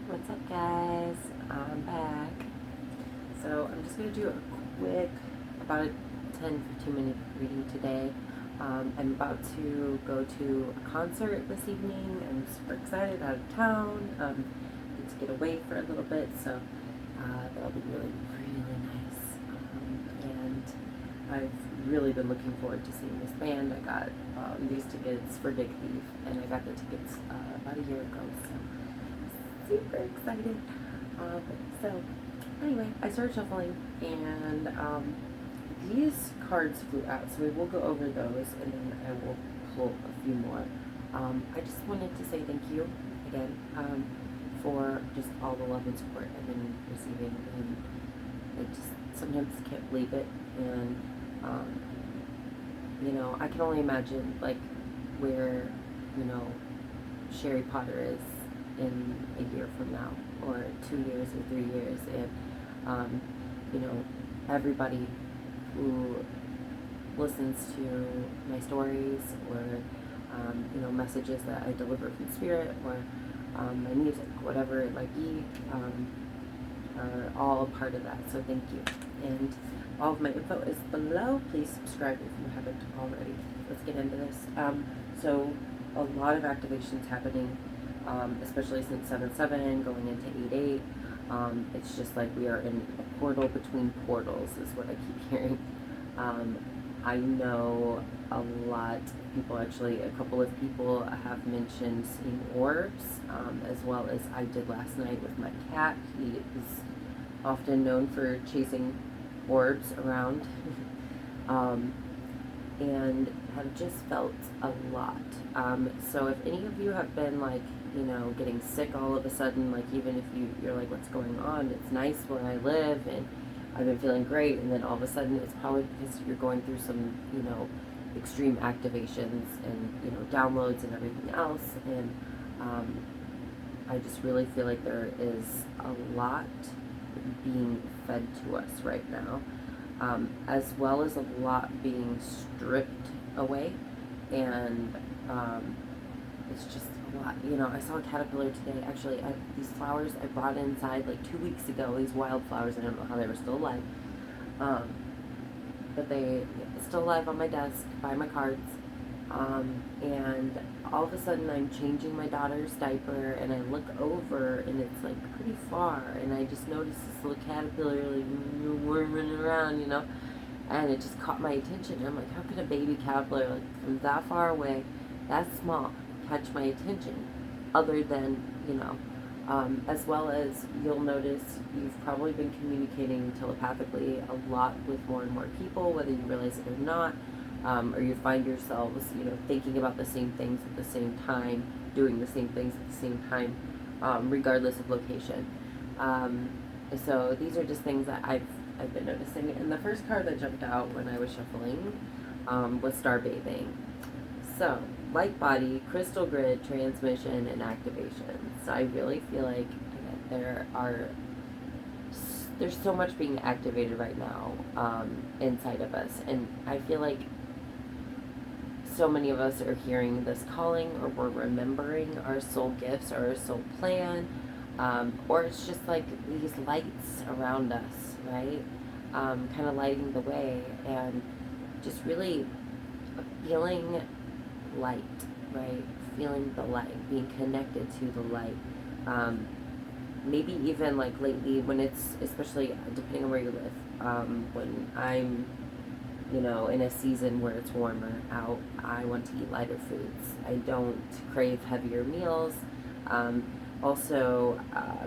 What's up, guys? I'm back. So I'm just going to do a quick, about a 10-15 minute reading today. I'm about to go to a concert this evening. I'm super excited, out of town. Need to get away for a little bit, so that'll be really, really nice. And I've really been looking forward to seeing this band. I got these tickets for Big Thief, and I got the tickets about a year ago, so super excited. So anyway, I started shuffling, and these cards flew out, so we will go over those, and then I will pull a few more. I just wanted to say thank you again for just all the love and support I've been receiving, and I just sometimes can't believe it, and I can only imagine like where Shari Potter is in a year from now, or 2 years, or 3 years, and everybody who listens to my stories, or messages that I deliver from spirit, or my music, whatever it might be, are all a part of that. So thank you. And all of my info is below. Please subscribe if you haven't already. Let's get into this. So a lot of activations happening, especially since 7/7 going into 8/8. It's just like we are in a portal between portals is what I keep hearing. I know a lot of people, actually a couple of people have mentioned seeing orbs, as well as I did last night with my cat. He is often known for chasing orbs around. And have just felt a lot. So if any of you have been like, getting sick all of a sudden, like even if you're like, what's going on? It's nice where I live and I've been feeling great, and then all of a sudden it's probably because you're going through some, extreme activations and, downloads and everything else. And I just really feel like there is a lot being fed to us right now. As well as a lot being stripped away, and it's just a lot. I saw a caterpillar today. Actually, these flowers I brought inside like 2 weeks ago. These wildflowers. I don't know how they were still alive, but they're still alive on my desk by my cards. And all of a sudden, I'm changing my daughter's diaper, and I look over, and it's like pretty far, and I just noticed this little caterpillar like worming around, and it just caught my attention. I'm like, how could a baby caterpillar, like from that far away, that small, catch my attention? Other than, as well as you'll notice, you've probably been communicating telepathically a lot with more and more people, whether you realize it or not. Or you find yourselves, thinking about the same things at the same time, doing the same things at the same time, regardless of location. So these are just things that I've been noticing. And the first card that jumped out when I was shuffling was Star Bathing. So light body, crystal grid, transmission, and activation. So I really feel like there's so much being activated right now inside of us, and I feel like so many of us are hearing this calling, or we're remembering our soul gifts or our soul plan, or it's just like these lights around us, right? Kind of lighting the way, and just really feeling light, right? Feeling the light, being connected to the light. Maybe even like lately, when it's, especially depending on where you live, when I'm in a season where it's warmer out, I want to eat lighter foods. I don't crave heavier meals. Also,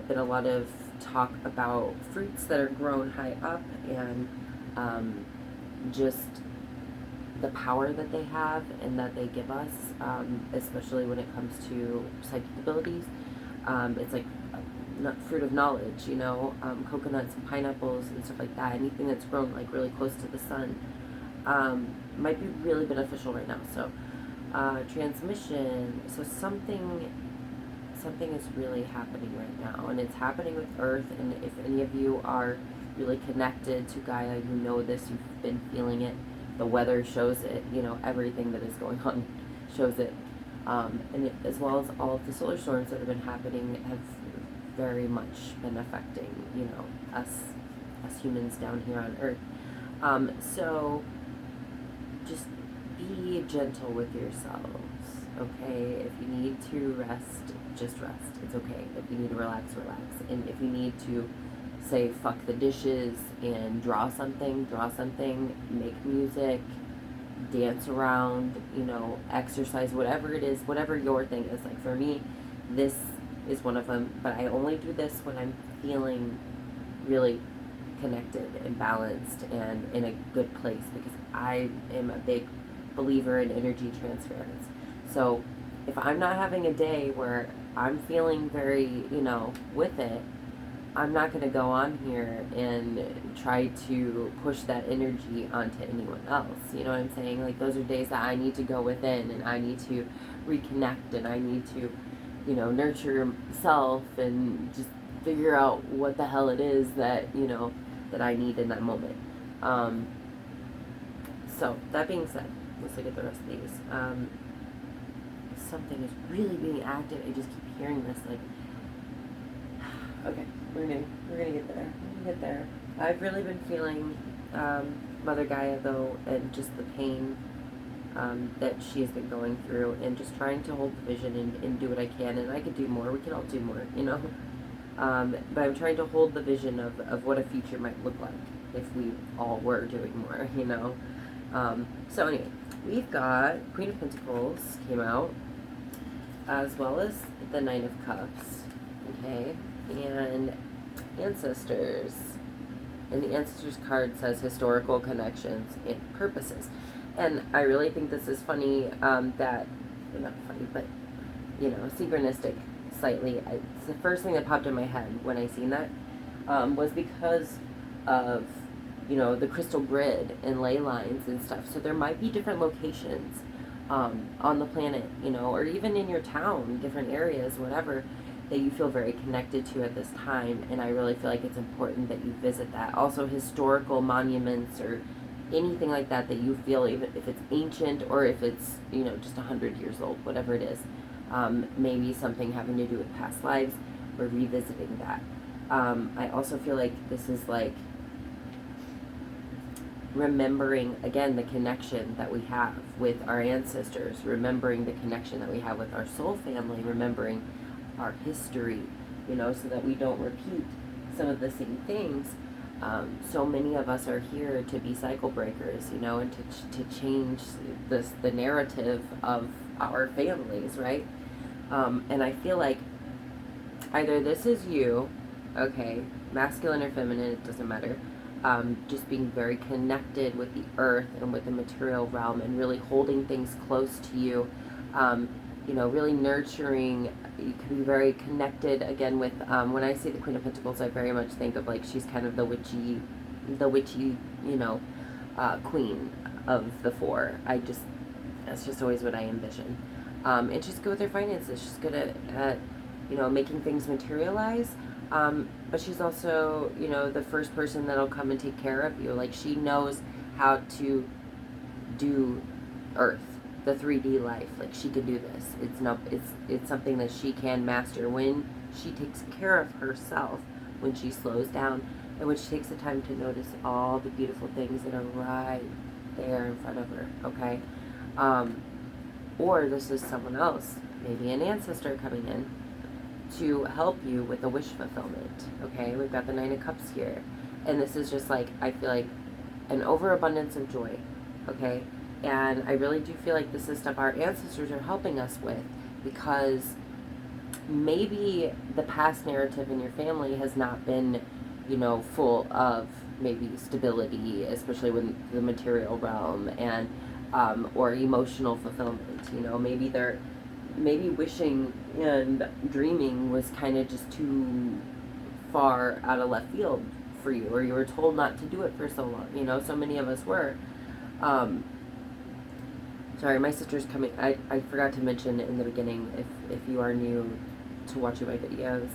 been a lot of talk about fruits that are grown high up, and just the power that they have and that they give us, especially when it comes to psychic abilities. It's like fruit of knowledge, coconuts and pineapples and stuff like that. Anything that's grown like really close to the sun might be really beneficial right now. So transmission, so something is really happening right now, and it's happening with Earth. And if any of you are really connected to Gaia, you know this, you've been feeling it. The weather shows it, everything that is going on shows it. And as well as all of the solar storms that have been happening have very much been affecting, you know, us humans down here on Earth. So just be gentle with yourselves, okay? If you need to rest, just rest. It's okay. If you need to relax, relax. And if you need to say fuck the dishes and draw something, make music, dance around, you know, exercise, whatever it is, whatever your thing is. Like for me, this is one of them, but I only do this when I'm feeling really connected and balanced and in a good place, because I am a big believer in energy transference. So if I'm not having a day where I'm feeling very, you know, with it, I'm not going to go on here and try to push that energy onto anyone else. You know what I'm saying? Like, those are days that I need to go within, and I need to reconnect, and I need to, you know, nurture myself and just figure out what the hell it is that, you know, that I need in that moment. So that being said, let's look at the rest of these. Something is really being active. I just keep hearing this, like, okay, we're gonna get there. We're gonna get there. I've really been feeling Mother Gaia, though, and just the pain that she has been going through, and just trying to hold the vision and do what I can. And I could do more. We can all do more, you know. But I'm trying to hold the vision of what a future might look like if we all were doing more, you know. So anyway, we've got Queen of Pentacles came out, as well as the Nine of Cups, okay, and Ancestors. And the Ancestors card says historical connections and purposes. And I really think this is funny, that, well, not funny, but, you know, synchronistic slightly. It's the first thing that popped in my head when I seen that, was because of, you know, the crystal grid and ley lines and stuff. So there might be different locations on the planet, you know, or even in your town, different areas, whatever, that you feel very connected to at this time. And I really feel like it's important that you visit that. Also, historical monuments or anything like that that you feel, even if it's ancient or if it's, you know, just 100 years old, whatever it is, maybe something having to do with past lives, or revisiting that. I also feel like this is like remembering, again, the connection that we have with our ancestors, remembering the connection that we have with our soul family, remembering our history, you know, so that we don't repeat some of the same things. So many of us are here to be cycle breakers, you know, and to change the narrative of our families, right? And I feel like either this is you, okay, masculine or feminine, it doesn't matter, just being very connected with the earth and with the material realm, and really holding things close to you, you know, really nurturing. You can be very connected, again, with, when I see the Queen of Pentacles, I very much think of, like, she's kind of the witchy, you know, queen of the four. That's just always what I envision. And she's good with her finances. She's good at, you know, making things materialize. But she's also, you know, the first person that'll come and take care of you. Like, she knows how to do Earth, the 3D life. Like, she can do this. It's something that she can master when she takes care of herself, when she slows down, and when she takes the time to notice all the beautiful things that are right there in front of her, okay? Or this is someone else, maybe an ancestor coming in to help you with the wish fulfillment, okay? We've got the Nine of Cups here. And this is just like, I feel like an overabundance of joy, okay? And I really do feel like this is stuff our ancestors are helping us with, because maybe the past narrative in your family has not been, you know, full of maybe stability, especially with the material realm, and or emotional fulfillment. You know, maybe wishing and dreaming was kind of just too far out of left field for you, or you were told not to do it for so long. You know, so many of us were. Sorry, my sister's coming. I forgot to mention in the beginning, if you are new to watching my videos,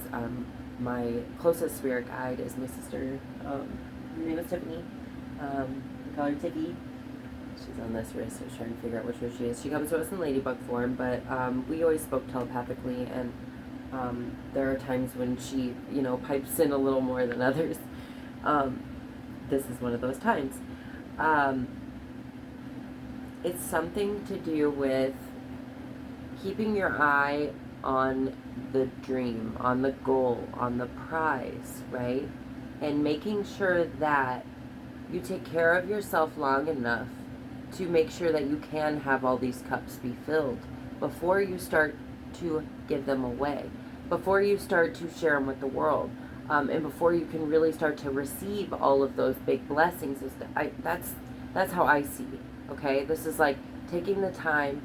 my closest spirit guide is my sister. Her name is Tiffany. We call her Tiffy. She's on this wrist. I was trying to figure out which one she is. She comes to us in ladybug form, but we always spoke telepathically, and There are times when she, pipes in a little more than others. This is one of those times. It's something to do with keeping your eye on the dream, on the goal, on the prize, right? And making sure that you take care of yourself long enough to make sure that you can have all these cups be filled before you start to give them away, before you start to share them with the world, and before you can really start to receive all of those big blessings. That's how I see it, okay? This is like taking the time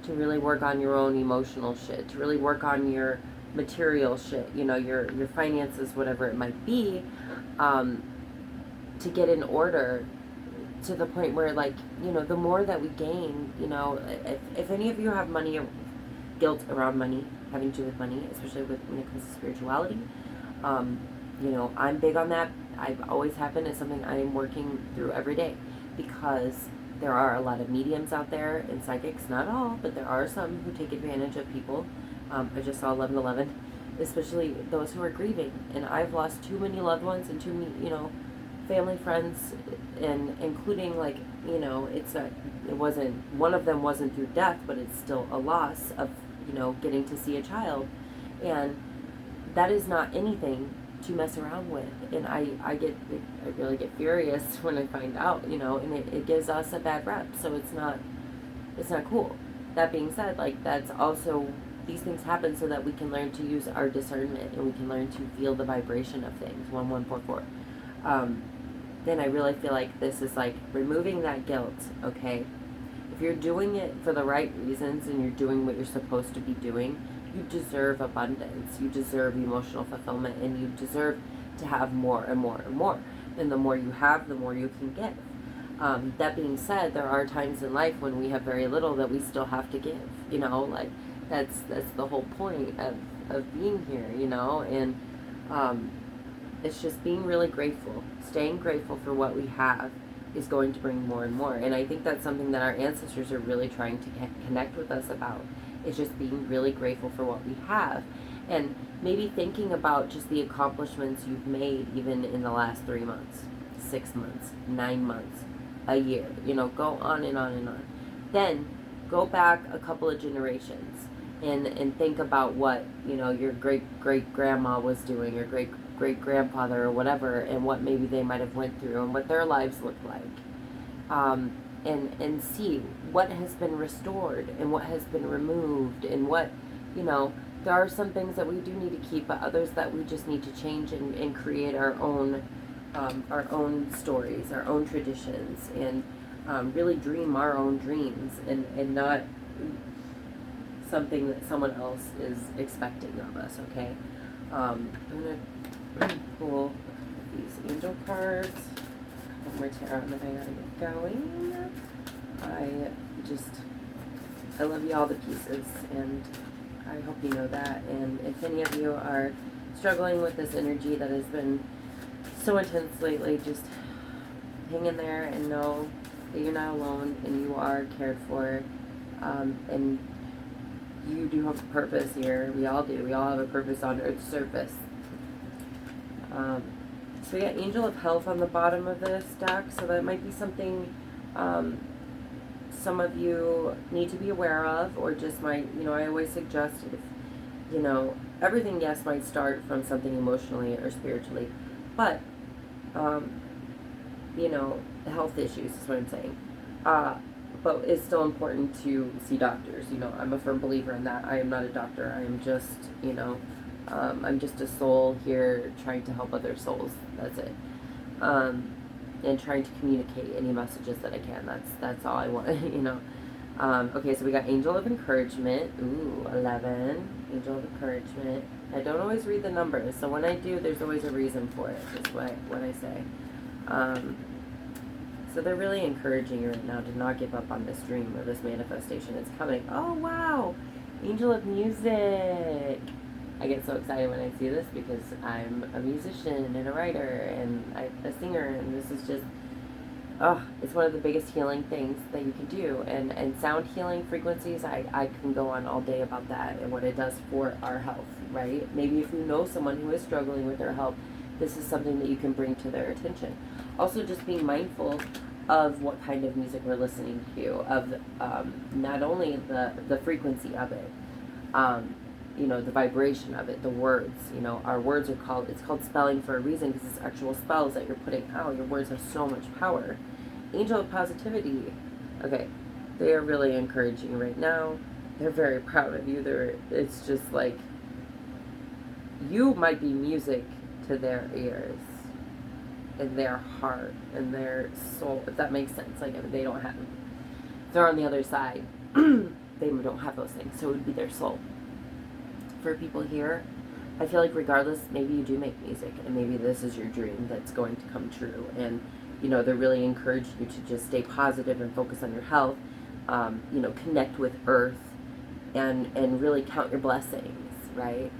to really work on your own emotional shit, to really work on your material shit, your finances, whatever it might be, to get in order to the point where, like, the more that we gain, if any of you have money or guilt around money, having to do with money, especially when it comes to spirituality, I'm big on that. I've always have been. It's something I am working through every day, because there are a lot of mediums out there and psychics, not all, but there are some who take advantage of people. I just saw 1111, especially those who are grieving. And I've lost too many loved ones and too many, family, friends, and including, like, it wasn't, one of them wasn't through death, but it's still a loss of, getting to see a child. And that is not anything to mess around with. And I really get furious when I find out, and it gives us a bad rep. So it's not cool. That being said, like, that's also, these things happen so that we can learn to use our discernment, and we can learn to feel the vibration of things. 1144. Then I really feel like this is like removing that guilt, okay? If you're doing it for the right reasons and you're doing what you're supposed to be doing, you deserve abundance, you deserve emotional fulfillment, and you deserve to have more and more and more. And the more you have, the more you can give. That being said, there are times in life when we have very little that we still have to give, like that's the whole point of being here, and it's just being really grateful. Staying grateful for what we have is going to bring more and more. And I think that's something that our ancestors are really trying to connect with us about. It's just being really grateful for what we have. And maybe thinking about just the accomplishments you've made even in the last 3 months, 6 months, 9 months, a year. Go on and on and on. Then go back a couple of generations and think about what, your great-great-grandma was doing, your great-grandfather or whatever, and what maybe they might have went through and what their lives looked like. And see what has been restored and what has been removed, and what, there are some things that we do need to keep, but others that we just need to change and create our own stories, our own traditions, and really dream our own dreams, and not something that someone else is expecting of us, okay? I'm going to pull these angel cards. One more tarot, and then I gotta get going. I love you all to pieces, and I hope you know that. And if any of you are struggling with this energy that has been so intense lately, just hang in there and know that you're not alone and you are cared for, and you do have a purpose here. We all do. We all have a purpose on Earth's surface. So we got Angel of Health on the bottom of this deck, so that might be something some of you need to be aware of, or just might, I always suggest, if, everything, yes, might start from something emotionally or spiritually, but, health issues is what I'm saying. But it's still important to see doctors. I'm a firm believer in that. I am not a doctor. I am just, I'm just a soul here trying to help other souls. That's it. And trying to communicate any messages that I can. That's all I want, Okay, so we got Angel of Encouragement. Ooh, 11. Angel of Encouragement. I don't always read the numbers, so when I do, there's always a reason for it, is what I say. So they're really encouraging you right now to not give up on this dream or this manifestation. It's coming. Oh, wow. Angel of Music. I get so excited when I see this because I'm a musician and a writer and a singer, and this is just, it's one of the biggest healing things that you can do. And sound healing frequencies, I can go on all day about that and what it does for our health, right? Maybe if you know someone who is struggling with their health, this is something that you can bring to their attention. Also, just being mindful of what kind of music we're listening to, of not only the frequency of it, the vibration of it, the words. Our words are it's called spelling for a reason, because it's actual spells that you're putting out. Your words have so much power. Angel of Positivity. Okay, they are really encouraging right now. They're very proud of you. It's just like, you might be music to their ears, and their heart, and their soul, if that makes sense. Like, if they're on the other side, they don't have those things, so it would be their soul. For people here, I feel like regardless, maybe you do make music, and maybe this is your dream that's going to come true, and they're really encouraging you to just stay positive and focus on your health, connect with earth, and really count your blessings, right?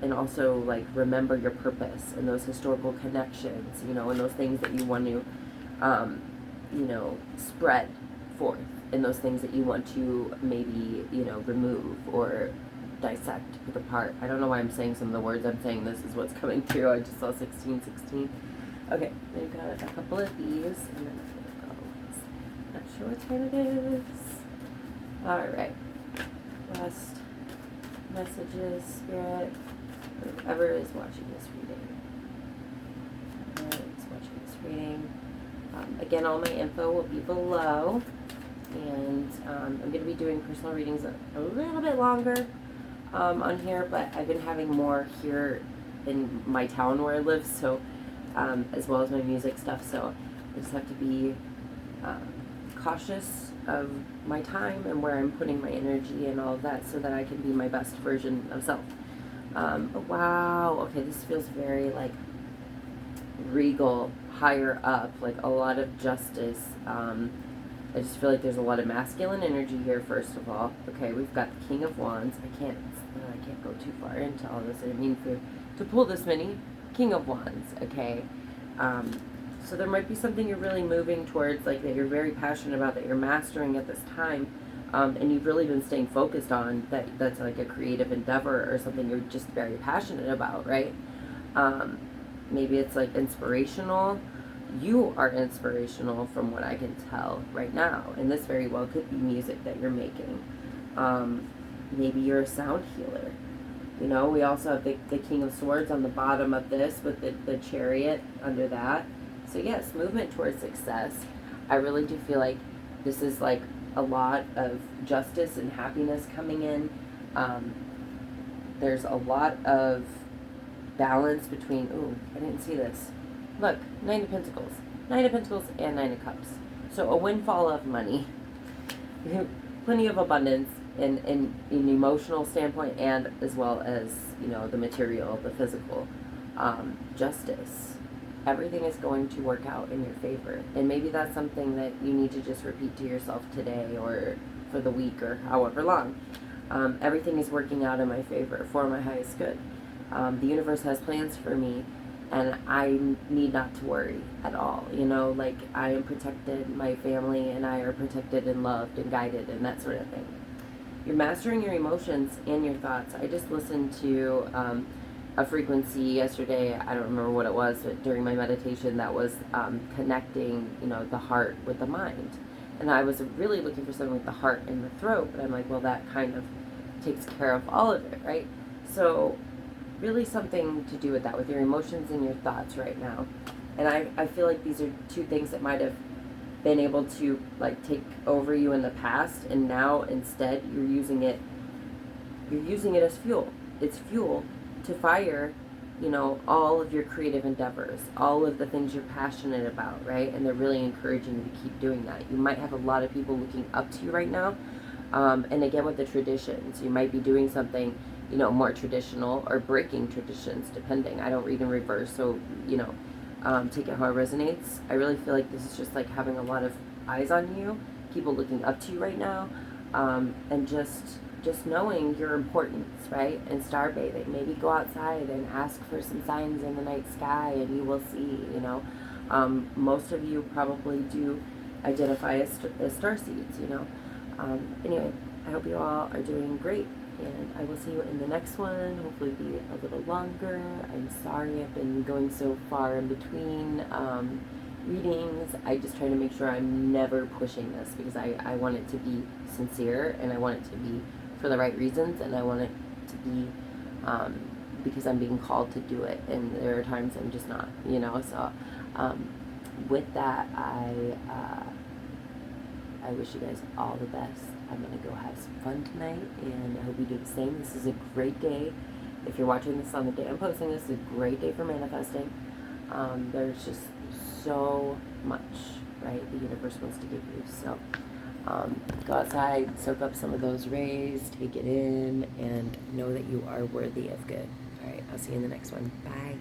And also, like, remember your purpose and those historical connections, and those things that you want to, spread forth, and those things that you want to maybe, remove or dissect, put apart. I don't know why I'm saying some of the words I'm saying. This is what's coming through. I just saw 1616. Okay, we've got a couple of these, and then I'm going to go. Not sure what time it is. Alright. Last messages, Spirit. Whoever is watching this reading. Again, all my info will be below. And I'm going to be doing personal readings a little bit longer on here, but I've been having more here in my town where I live, so as well as my music stuff, so I just have to be cautious of my time and where I'm putting my energy and all of that, so that I can be my best version of self. Wow, okay, this feels very like regal, higher up, like a lot of justice. I just feel like there's a lot of masculine energy here, first of all. Okay, we've got the King of Wands. I can't go too far into all this. I didn't mean to pull this many. King of Wands, okay. So there might be something you're really moving towards, like that you're very passionate about, that you're mastering at this time, and you've really been staying focused on, that's like a creative endeavor or something you're just very passionate about, right? Maybe it's like inspirational. You are inspirational from what I can tell right now, and this very well could be music that you're making. Maybe you're a sound healer. We also have the King of Swords on the bottom of this with the Chariot under that. So yes, movement towards success. I really do feel like this is like a lot of justice and happiness coming in. There's a lot of balance between, ooh, I didn't see this. Look, Nine of Pentacles. Nine of Pentacles and Nine of Cups. So a windfall of money. Plenty of abundance in an emotional standpoint, and as well as, the material, the physical. Justice. Everything is going to work out in your favor. And maybe that's something that you need to just repeat to yourself today, or for the week, or however long. Everything is working out in my favor for my highest good. The universe has plans for me, and I need not to worry at all. Like, I am protected, my family and I are protected and loved and guided, and that sort of thing. You're mastering your emotions and your thoughts. I just listened to a frequency yesterday, I don't remember what it was, but during my meditation, that was connecting, the heart with the mind. And I was really looking for something with the heart and the throat, but I'm like, well, that kind of takes care of all of it, right? So really something to do with that, with your emotions and your thoughts right now. And I feel like these are two things that might have been able to like take over you in the past, and now instead you're using it as fuel. It's fuel to fire, all of your creative endeavors, all of the things you're passionate about, right? And they're really encouraging you to keep doing that. You might have a lot of people looking up to you right now. And again, with the traditions, you might be doing something, more traditional, or breaking traditions, depending. I don't read in reverse, so, take it how it resonates. I really feel like this is just like having a lot of eyes on you, people looking up to you right now, and just knowing your importance, right? And star bathing. Maybe go outside and ask for some signs in the night sky, and you will see, Most of you probably do identify as star seeds, you know. Anyway, I hope you all are doing great, and I will see you in the next one. Hopefully be a little longer. I'm sorry I've been going so far in between readings. I just try to make sure I'm never pushing this, because I want it to be sincere, and I want it to be for the right reasons, and I want it to be because I'm being called to do it, and there are times I'm just not, you know. So with that, I wish you guys all the best. I'm going to go have some fun tonight, and I hope you do the same. This is a great day. If you're watching this on the day I'm posting this, it's a great day for manifesting. There's just so much, right, the universe wants to give you. So go outside, soak up some of those rays, take it in, and know that you are worthy of good. All right, I'll see you in the next one. Bye.